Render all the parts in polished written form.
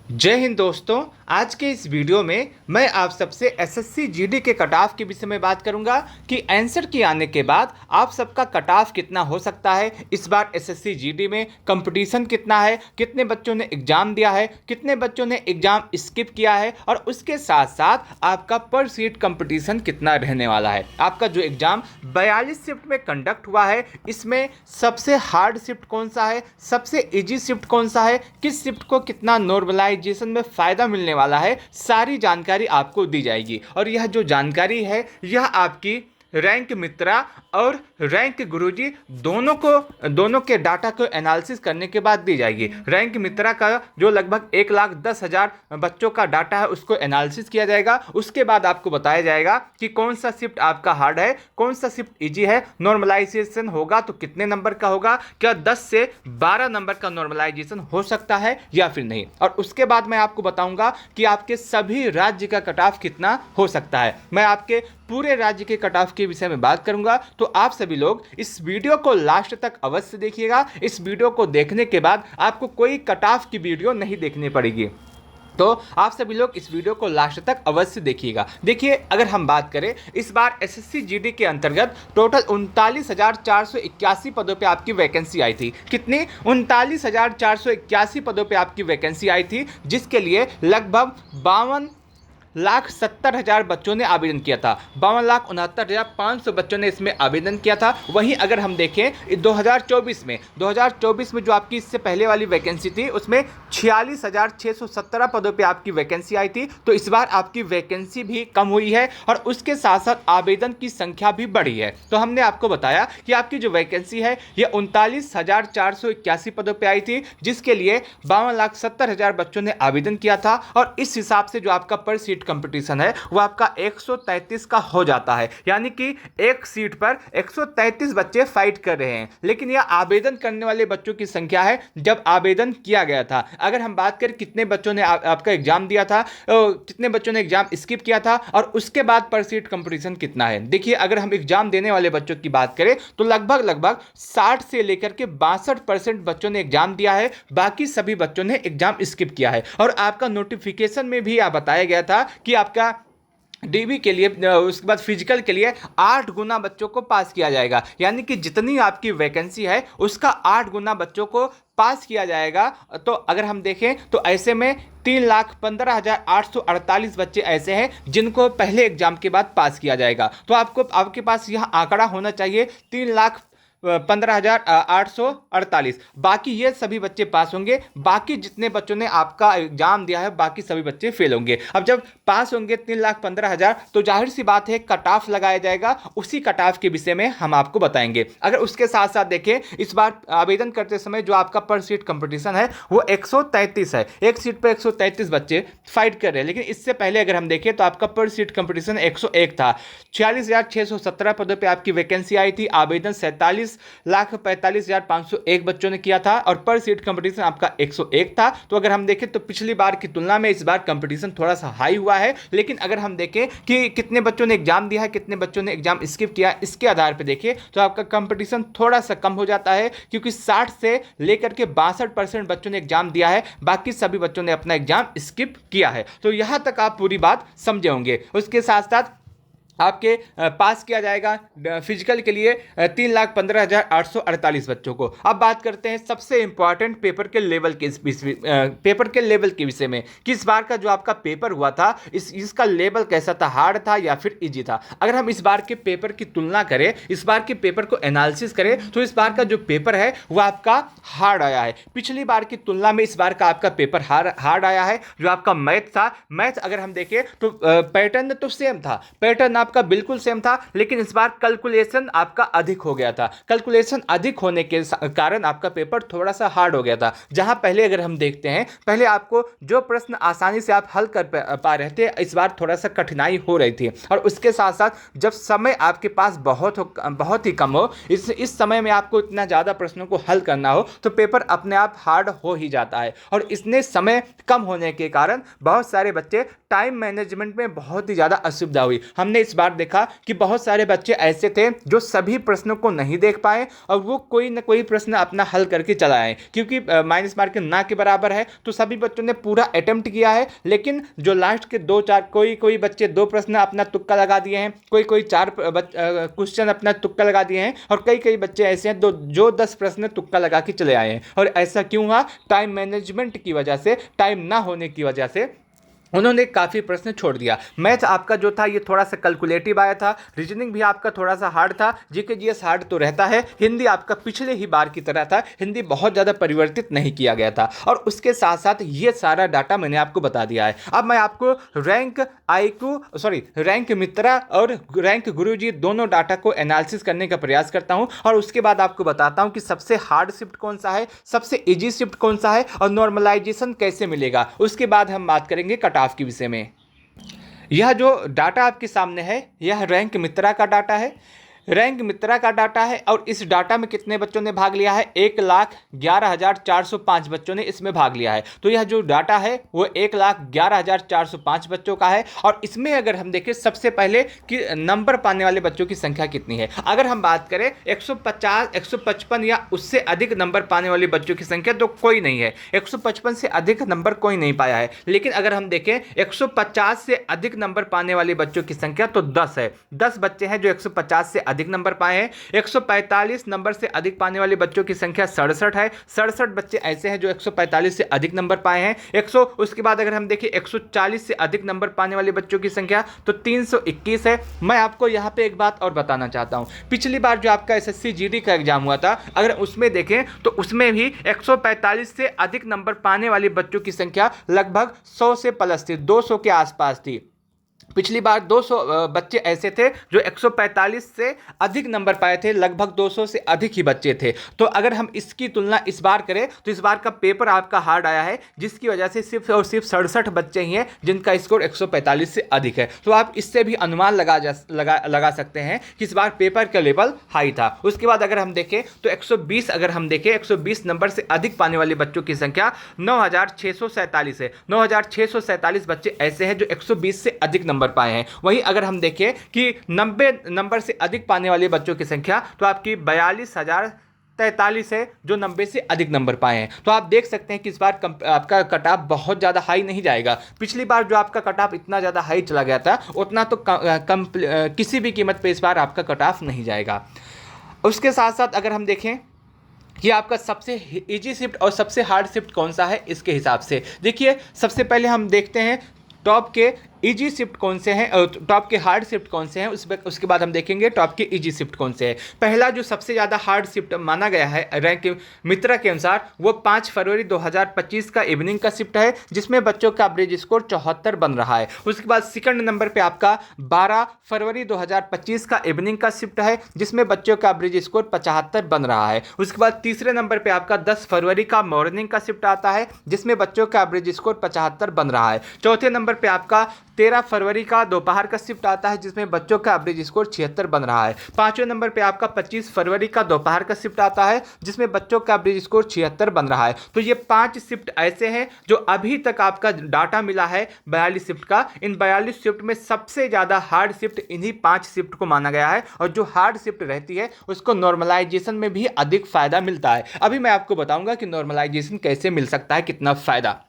जय हिंद दोस्तों। आज के इस वीडियो में मैं आप सबसे एसएससी जीडी के कट ऑफ के विषय में बात करूंगा कि आंसर की आने के बाद आप सबका कट ऑफ कितना हो सकता है। इस बार एसएससी जीडी में कंपटीशन कितना है, कितने बच्चों ने एग्जाम दिया है, कितने बच्चों ने एग्जाम स्किप किया है और उसके साथ साथ आपका पर सीट कंपटीशन कितना रहने वाला है। आपका जो एग्जाम 42 शिफ्ट में कंडक्ट हुआ है, इसमें सबसे हार्ड शिफ्ट कौन सा है, सबसे इजी शिफ्ट कौन सा है, किस शिफ्ट को कितना नॉर्मलाइजेशन में फ़ायदा मिलने वाला है, सारी जानकारी आपको दी जाएगी। और यह जो जानकारी है यह आपकी रैंक मित्रा और रैंक गुरुजी दोनों के डाटा को एनालिसिस करने के बाद दी जाएगी। रैंक मित्रा का जो लगभग 1,10,000 बच्चों का डाटा है उसको एनालिसिस किया जाएगा। उसके बाद आपको बताया जाएगा कि कौन सा शिफ्ट आपका हार्ड है, कौन सा शिफ्ट इजी है, नॉर्मलाइजेशन होगा तो कितने नंबर का होगा, क्या 10 से 12 नंबर का नॉर्मलाइजेशन हो सकता है या फिर नहीं। और उसके बाद मैं आपको बताऊंगा कि आपके सभी राज्य का कट ऑफ कितना हो सकता है। मैं आपके पूरे राज्य के कट ऑफ के विषय में बात करूंगा, तो आप सभी लोग इस वीडियो को लास्ट तक अवश्य देखिएगा। इस वीडियो को देखने के बाद आपको कोई कट ऑफ की वीडियो नहीं देखनी पड़ेगी, तो आप सभी लोग इस वीडियो को लास्ट तक अवश्य देखिएगा। देखिए, अगर हम बात करें इस बार एसएससी जीडी के अंतर्गत टोटल 39,481 पदों पे आपकी वैकेंसी आई थी। कितनी? 39,481 पदों पे आपकी वैकेंसी आई थी, जिसके लिए लगभग 52,70,000 बच्चों ने आवेदन किया था। 52,69,500 बच्चों ने इसमें आवेदन किया था। वहीं अगर हम देखें 2024 में जो आपकी इससे पहले वाली वैकेंसी थी उसमें 46,617 पदों पे आपकी वैकेंसी आई थी। तो इस बार आपकी वैकेंसी भी कम हुई है और उसके साथ साथ आवेदन की संख्या भी बढ़ी है। तो हमने आपको बताया कि आपकी जो वैकेंसी है ये 39,481 पदों पे आई थी, जिसके लिए 52,70,000 बच्चों ने आवेदन किया था। और इस हिसाब से जो आपका पर सीट कंपटीशन है वो आपका 133 का हो जाता है, यानी कि एक सीट पर 133 बच्चे फाइट कर रहे हैं। लेकिन यह आवेदन करने वाले बच्चों की संख्या है जब आवेदन किया गया था। अगर हम बात करें कितने बच्चों ने आपका एग्जाम दिया था, कितने बच्चों ने एग्जाम स्किप किया था और उसके बाद पर सीट कंपटीशन कितना है। देखिए, अगर हम एग्जाम देने वाले बच्चों की बात करें तो लगभग 60 से लेकर के 62% बच्चों ने एग्जाम दिया है, बाकी सभी बच्चों ने एग्जाम स्किप किया है। और आपका नोटिफिकेशन में भी बताया गया था कि आपका डीबी के लिए, उसके बाद फिजिकल के लिए 8 गुना बच्चों को पास किया जाएगा, यानी कि जितनी आपकी वैकेंसी है उसका 8 गुना बच्चों को पास किया जाएगा। तो अगर हम देखें तो ऐसे में 3,15,848 बच्चे ऐसे हैं जिनको पहले एग्जाम के बाद पास किया जाएगा। तो आपके पास यह आंकड़ा होना चाहिए 3,15,848। बाकी ये सभी बच्चे पास होंगे, बाकी जितने बच्चों ने आपका एग्जाम दिया है बाकी सभी बच्चे फेल होंगे। अब जब पास होंगे 3,15,000 तो जाहिर सी बात है कट ऑफ लगाया जाएगा। उसी कट ऑफ के विषय में हम आपको बताएंगे। अगर उसके साथ साथ देखें, इस बार आवेदन करते समय जो आपका पर सीट कंपटीशन है वो 133 है। एक सीट पर 133 बच्चे फाइट कर रहे हैं। लेकिन इससे पहले अगर हम देखें तो आपका पर सीट कंपटीशन 101 था। 46,617 पदों पर आपकी वैकेंसी आई थी। आवेदन 47,45,501 बच्चों ने किया था और पर सीट कंपटीशन आपका 101 था। तो अगर हम देखें तो पिछली बार की तुलना में इस बार कंपटीशन थोड़ा सा हाई हुआ है। लेकिन अगर हम देखें कि कितने बच्चों ने एग्जाम दिया है, कितने बच्चों ने एग्जाम स्किप किया, इसके आधार पर देखें तो आपका कंपटीशन थोड़ा सा कम हो जाता है, क्योंकि 60 से लेकर के 62% बच्चों ने एग्जाम दिया है, बाकी सभी बच्चों ने अपना एग्जाम स्किप किया है। तो यहां तक आप पूरी बात समझे होंगे। उसके साथ साथ आपके पास किया जाएगा फिजिकल के लिए 3,15,848 बच्चों को। अब बात करते हैं सबसे इंपॉर्टेंट पेपर के लेवल के विषय में कि इस बार का जो आपका पेपर हुआ था इसका लेवल कैसा था, हार्ड था या फिर इजी था। अगर हम इस बार के पेपर की तुलना करें, इस बार के पेपर को एनालिसिस करें, तो इस बार का जो पेपर है वो आपका हार्ड आया है। पिछली बार की तुलना में इस बार का आपका पेपर हार्ड आया है। जो आपका मैथ था, मैथ अगर हम देखें तो पैटर्न तो सेम था, पैटर्न आपका बिल्कुल सेम था, लेकिन इस बार कैलकुलेशन आपका अधिक हो गया था। कैलकुलेशन अधिक होने के कारण आपका पेपर थोड़ा सा हार्ड हो गया था। जहां पहले अगर हम देखते हैं, पहले आपको जो प्रश्न आसानी से आप हल कर पा रहे थे, इस बार थोड़ा सा कठिनाई हो रही थी। और उसके साथ साथ जब समय आपके पास बहुत ही कम हो, इस समय में आपको इतना ज़्यादा प्रश्नों को हल करना हो, तो पेपर अपने आप हार्ड हो ही जाता है। और इसने समय कम होने के कारण बहुत सारे बच्चे टाइम मैनेजमेंट में बहुत ही ज़्यादा असुविधा हुई। हमने इस बार देखा कि बहुत सारे बच्चे ऐसे थे जो सभी प्रश्नों को नहीं देख पाए और वो कोई ना कोई प्रश्न अपना हल करके चला आए, क्योंकि माइनस मार्क ना के बराबर है तो सभी बच्चों ने पूरा अटेम्प्ट किया है, लेकिन जो लास्ट के 2-4 कोई बच्चे 2 प्रश्न अपना तुक्का लगा दिए हैं, कोई 4 क्वेश्चन अपना तुक्का लगा दिए हैं, और कई बच्चे ऐसे हैं जो 10 प्रश्न तुक्का लगा के चले आए हैं। और ऐसा क्यों हुआ? टाइम मैनेजमेंट की वजह से, टाइम ना होने की वजह से उन्होंने काफ़ी प्रश्न छोड़ दिया। मैथ आपका जो था ये थोड़ा सा कैलकुलेटिव आया था, रीजनिंग भी आपका थोड़ा सा हार्ड था, जीके जीएस हार्ड तो रहता है, हिंदी आपका पिछले ही बार की तरह था, हिंदी बहुत ज़्यादा परिवर्तित नहीं किया गया था। और उसके साथ साथ ये सारा डाटा मैंने आपको बता दिया है। अब मैं आपको रैंक मित्रा और रैंक गुरुजी दोनों डाटा को एनालिसिस करने का प्रयास करता हूँ, और उसके बाद आपको बताता हूँ कि सबसे हार्ड शिफ्ट कौन सा है, सबसे ईजी शिफ्ट कौन सा है, और नॉर्मलाइजेशन कैसे मिलेगा। उसके बाद हम बात करेंगे कट ऑफ के विषय में। यह जो डाटा आपके सामने है यह रैंक मित्रा का डाटा है, रैंक मित्रा का डाटा है, और इस डाटा में कितने बच्चों ने भाग लिया है? 1,11,405 बच्चों ने इसमें भाग लिया है। तो यह जो डाटा है वो 1,11,405 बच्चों का है। और इसमें अगर हम देखें सबसे पहले कि नंबर पाने वाले बच्चों की संख्या कितनी है, अगर हम बात करें 150, 155 या उससे अधिक नंबर पाने वाले बच्चों की संख्या तो कोई नहीं है, 155 से अधिक नंबर कोई नहीं पाया है। लेकिन अगर हम देखें 150 से अधिक नंबर पाने वाले बच्चों की संख्या तो 10 है, 10 बच्चे हैं जो 150 से अधिक नंबर पाए हैं। 145 नंबर से अधिक पाने वाले बच्चों की संख्या 67 है, 67 बच्चे ऐसे हैं जो 145 से अधिक नंबर पाए हैं। 100 उसके बाद अगर हम देखें 140 से अधिक नंबर पाने वाले बच्चों की संख्या तो 321 है। मैं आपको यहाँ पे एक बात और बताना चाहता हूँ, पिछली बार जो आपका एसएससी जीडी का एग्जाम हुआ था अगर उसमें देखें तो उसमें भी 145 से अधिक नंबर पाने वाले बच्चों की संख्या लगभग 100 से प्लस थी, 200 के आसपास थी। पिछली बार 200 बच्चे ऐसे थे जो 145 से अधिक नंबर पाए थे, लगभग 200 से अधिक ही बच्चे थे। तो अगर हम इसकी तुलना इस बार करें तो इस बार का पेपर आपका हार्ड आया है, जिसकी वजह से सिर्फ और सिर्फ 67 बच्चे ही हैं जिनका स्कोर 145 से अधिक है। तो आप इससे भी अनुमान लगा सकते हैं कि इस बार पेपर का लेवल हाई था। उसके बाद अगर हम देखें तो 120 अगर हम देखें 120 नंबर से अधिक पाने वाले बच्चों की संख्या 9,647 है। 9,647 बच्चे ऐसे हैं जो 120 से अधिक नंबर पाए हैं। वहीं अगर हम देखें कि 90 नंबर से अधिक पाने वाले बच्चों की संख्या तो आपकी 42,043 है जो 90 से अधिक नंबर पाए हैं। तो आप देख सकते हैं कि इस बार आपका कट ऑफ बहुत ज़्यादा हाई नहीं जाएगा। पिछली बार जो आपका कट ऑफ इतना ज़्यादा हाई चला गया था उतना तो किसी भी कीमत पे इस बार आपका कट ऑफ नहीं जाएगा। उसके साथ साथ अगर हम देखें कि आपका सबसे इजी शिफ्ट और सबसे हार्ड शिफ्ट कौन सा है, इसके हिसाब से देखिए सबसे पहले हम देखते हैं टॉप के इजी शिफ्ट कौन से हैं और टॉप के हार्ड शिफ्ट कौन से हैं, उसके बाद हम देखेंगे टॉप के इजी शिफ्ट कौन से हैं। पहला जो सबसे ज़्यादा हार्ड शिफ्ट माना गया है रैंक मित्रा के अनुसार वो 5 फरवरी 2025 का इवनिंग का शिफ्ट है, जिसमें बच्चों का एवरेज स्कोर 74 बन रहा है। उसके बाद सेकंड नंबर पे आपका 12 फरवरी 2025 का इवनिंग का शिफ्ट है, जिसमें बच्चों का एवरेज स्कोर 75 बन रहा है। उसके बाद तीसरे नंबर पर आपका 10 फरवरी का मॉर्निंग का शिफ्ट आता है, जिसमें बच्चों का एवरेज स्कोर 75 बन रहा है। चौथे नंबर पर आपका 13 फरवरी का दोपहर का शिफ्ट आता है, जिसमें बच्चों का एवरेज स्कोर 76 बन रहा है। पांचवें नंबर पे आपका 25 फरवरी का दोपहर का शिफ्ट आता है, जिसमें बच्चों का एवरेज स्कोर 76 बन रहा है। तो ये 5 शिफ्ट ऐसे हैं जो अभी तक आपका डाटा मिला है 42 शिफ्ट का। इन 42 शिफ्ट में सबसे ज़्यादा हार्ड शिफ्ट इन्हीं 5 शिफ्ट को माना गया है, और जो हार्ड शिफ्ट रहती है उसको नॉर्मलाइजेशन में भी अधिक फायदा मिलता है। अभी मैं आपको बताऊंगा कि नॉर्मलाइजेशन कैसे मिल सकता है, कितना फायदा।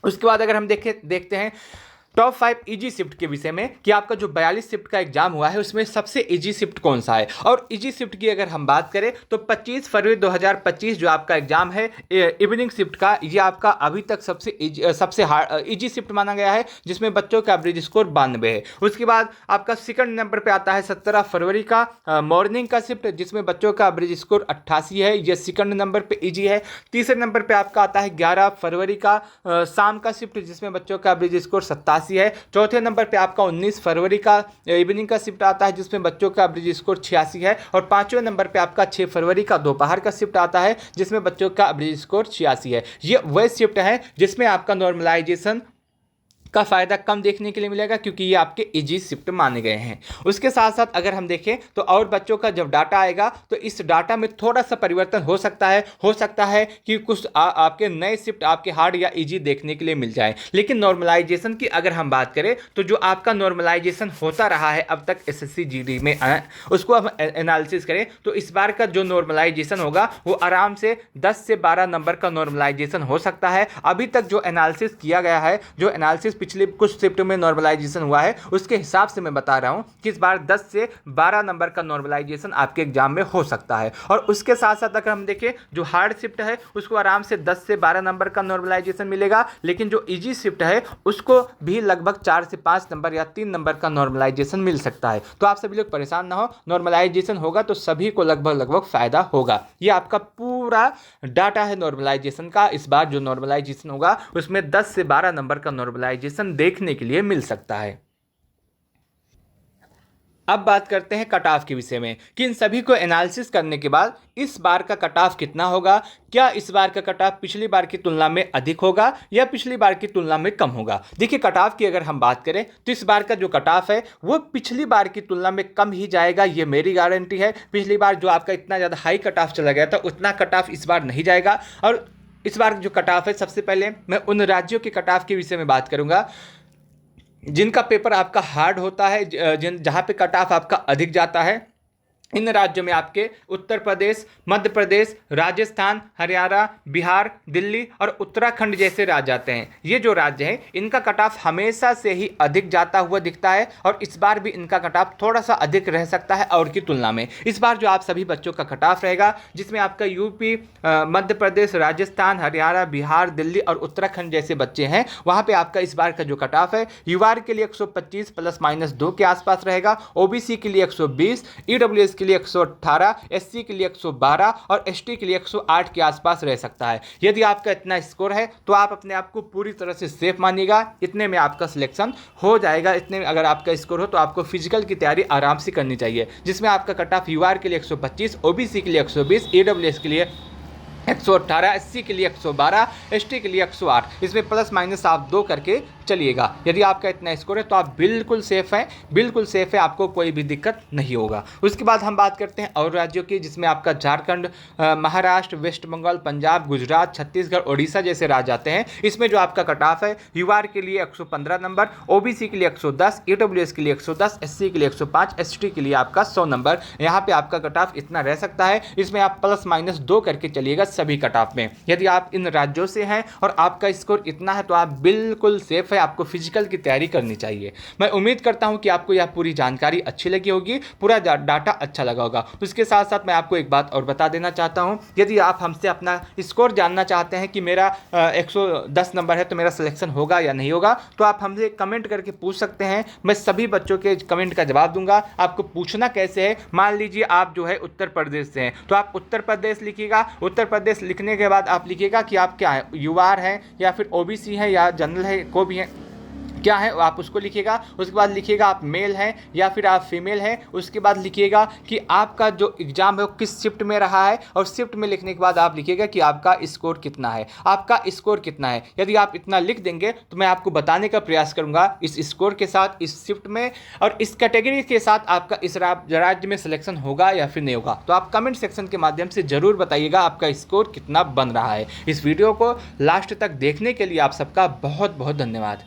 उसके बाद अगर हम देखते हैं टॉप 5 इजी शिफ्ट के विषय में कि आपका जो 42 शिफ्ट का एग्जाम हुआ है उसमें सबसे इजी शिफ्ट कौन सा है। और इजी शिफ्ट की अगर हम बात करें तो 25 फरवरी 2025 जो आपका एग्जाम है इवनिंग शिफ्ट का, ये आपका अभी तक सबसे इजी शिफ्ट माना गया है, जिसमें बच्चों का एवरेज स्कोर 92 है। उसके बाद आपका सेकंड नंबर पे आता है 17 फरवरी का मॉर्निंग का शिफ्ट, जिसमें बच्चों का एवरेज स्कोर 88 है, ये सेकंड नंबर पे इजी है। तीसरे नंबर पे आपका आता है 11 फरवरी का शाम का शिफ्ट, जिसमें बच्चों का एवरेज स्कोर 87 है। चौथे नंबर पे आपका 19 फरवरी का इवनिंग का शिफ्ट आता है, जिसमें बच्चों का एवरेज स्कोर 86 है। और पांचवें नंबर पे आपका 6 फरवरी का दोपहर का शिफ्ट आता है, जिसमें बच्चों का एवरेज स्कोर 86 है। ये वह शिफ्ट है जिसमें आपका नॉर्मलाइजेशन का फ़ायदा कम देखने के लिए मिलेगा, क्योंकि ये आपके इजी शिफ्ट माने गए हैं। उसके साथ साथ अगर हम देखें तो और बच्चों का जब डाटा आएगा तो इस डाटा में थोड़ा सा परिवर्तन हो सकता है कि कुछ आपके नए शिफ्ट आपके हार्ड या इजी देखने के लिए मिल जाए। लेकिन नॉर्मलाइजेशन की अगर हम बात करें तो जो आपका नॉर्मलाइजेशन होता रहा है अब तक एसएससी जीडी में, उसको हम एनालिसिस करें तो इस बार का जो नॉर्मलाइजेशन होगा वो आराम से 10 से 12 नंबर का नॉर्मलाइजेशन हो सकता है। अभी तक जो एनालिसिस किया गया है, जो एनालिसिस पिछले कुछ शिफ्ट में नॉर्मलाइजेशन हुआ है, उसके हिसाब से मैं बता रहा हूं कि इस बार 10 से 12 नंबर का नॉर्मलाइजेशन आपके एग्जाम में हो सकता है। और उसके साथ साथ अगर हम देखें जो हार्ड शिफ्ट है उसको आराम से 10 से 12 नंबर का नॉर्मलाइजेशन मिलेगा, लेकिन जो इजी शिफ्ट है उसको भी लगभग 4 से 5 नंबर या 3 नंबर का नॉर्मलाइजेशन मिल सकता है। तो आप सभी लोग परेशान ना हो, नॉर्मलाइजेशन होगा तो सभी को लगभग फायदा होगा। ये आपका पूरा डाटा है नॉर्मलाइजेशन का। इस बार जो नॉर्मलाइजेशन होगा उसमें 10 से 12 नंबर का नॉर्मलाइजेशन देखने के लिए मिल सकता है। अब बात करते हैं कट ऑफ के विषय में कि इन सभी को एनालिसिस करने के बाद इस बार का कट ऑफ कितना होगा। क्या इस बार का कट ऑफ पिछली बार की तुलना में अधिक होगा या पिछली बार की तुलना में कम होगा। देखिए, कट ऑफ की अगर हम बात करें तो इस बार का जो कट ऑफ है वो पिछली बार की तुलना में कम ही जाएगा, ये मेरी गारंटी है। पिछली बार जो आपका इतना ज़्यादा हाई कट ऑफ चला गया था उतना कट ऑफ इस बार नहीं जाएगा। और इस बार जो कट ऑफ है, सबसे पहले मैं उन राज्यों के कट ऑफ के विषय में बात करूंगा जिनका पेपर आपका हार्ड होता है, जहाँ पे कट ऑफ आपका अधिक जाता है। इन राज्यों में आपके उत्तर प्रदेश, मध्य प्रदेश, राजस्थान, हरियाणा, बिहार, दिल्ली और उत्तराखंड जैसे राज्य आते हैं। ये जो राज्य हैं इनका कट ऑफ हमेशा से ही अधिक जाता हुआ दिखता है और इस बार भी इनका कट ऑफ थोड़ा सा अधिक रह सकता है और की तुलना में। इस बार जो आप सभी बच्चों का कट ऑफ रहेगा जिसमें आपका यूपी, मध्य प्रदेश, राजस्थान, हरियाणा, बिहार, दिल्ली और उत्तराखंड जैसे बच्चे हैं, वहाँ पर आपका इस बार का जो कट ऑफ है युवा के लिए 125 ±2 के आसपास रहेगा, ओबीसी के लिए 120, ईडब्ल्यूएस के लिए 118, एससी के लिए 112 और एसटी के लिए 108 के आसपास रह सकता है। यदि आपका इतना स्कोर है तो आप अपने आप को पूरी तरह से सेफ मानिएगा, इतने में आपका सिलेक्शन हो जाएगा। इतने में अगर आपका स्कोर हो तो आपको फिजिकल की तैयारी आराम से करनी चाहिए, जिसमें आपका कट ऑफ यूआर के लिए 125, ओबीसी के लिए 120, ईडब्ल्यूएस के लिए 118, एससी के लिए 112, एसटी के लिए 108। इसमें प्लस माइनस आप 2 करके चलिएगा। यदि आपका इतना स्कोर है तो आप बिल्कुल सेफ हैं, बिल्कुल सेफ है, आपको कोई भी दिक्कत नहीं होगा। उसके बाद हम बात करते हैं और राज्यों की, जिसमें आपका झारखंड, महाराष्ट्र, वेस्ट बंगाल, पंजाब, गुजरात, छत्तीसगढ़, ओडिशा जैसे राज्य आते हैं। इसमें जो आपका कट ऑफ है यूआर के लिए 115 नंबर, ओबीसी के लिए 110, ईडब्ल्यूएस के लिए 110, एससी के लिए 105, एसटी के लिए आपका 100 नंबर। यहाँ पे आपका कट ऑफ इतना रह सकता है। इसमें आप प्लस माइनस 2 करके चलिएगा सभी कट ऑफ में। यदि आप इन राज्यों से हैं और आपका स्कोर इतना है तो आप बिल्कुल सेफ है, आपको फिजिकल की तैयारी करनी चाहिए। मैं उम्मीद करता हूं कि आपको यह पूरी जानकारी अच्छी लगी होगी, पूरा डाटा अच्छा लगा होगा। उसके साथ साथ मैं आपको एक बात और बता देना चाहता हूं, यदि आप हमसे अपना स्कोर जानना चाहते हैं कि मेरा 110 नंबर है तो मेरा सिलेक्शन होगा या नहीं होगा, तो आप हमसे कमेंट करके पूछ सकते हैं। मैं सभी बच्चों के कमेंट का जवाब दूंगा। आपको पूछना कैसे है, मान लीजिए आप जो है उत्तर प्रदेश से हैं तो आप उत्तर प्रदेश लिखिएगा। उत्तर प्रदेश लिखने के बाद आप लिखिएगा कि आप क्या है, यूआर हैं या फिर ओबीसी हैं या जनरल है, को भी हैं, क्या है आप उसको लिखिएगा। उसके बाद लिखिएगा आप मेल हैं या फिर आप फीमेल हैं। उसके बाद लिखिएगा कि आपका जो एग्ज़ाम है वो किस शिफ्ट में रहा है, और शिफ्ट में लिखने के बाद आप लिखिएगा कि आपका स्कोर कितना है, आपका स्कोर कितना है। यदि आप इतना लिख देंगे तो मैं आपको बताने का प्रयास करूंगा इस स्कोर के साथ, इस शिफ्ट में और इस कैटेगरी के साथ आपका इस राज्य में सिलेक्शन होगा या फिर नहीं होगा। तो आप कमेंट सेक्शन के माध्यम से ज़रूर बताइएगा आपका स्कोर कितना बन रहा है। इस वीडियो को लास्ट तक देखने के लिए आप सबका बहुत बहुत धन्यवाद।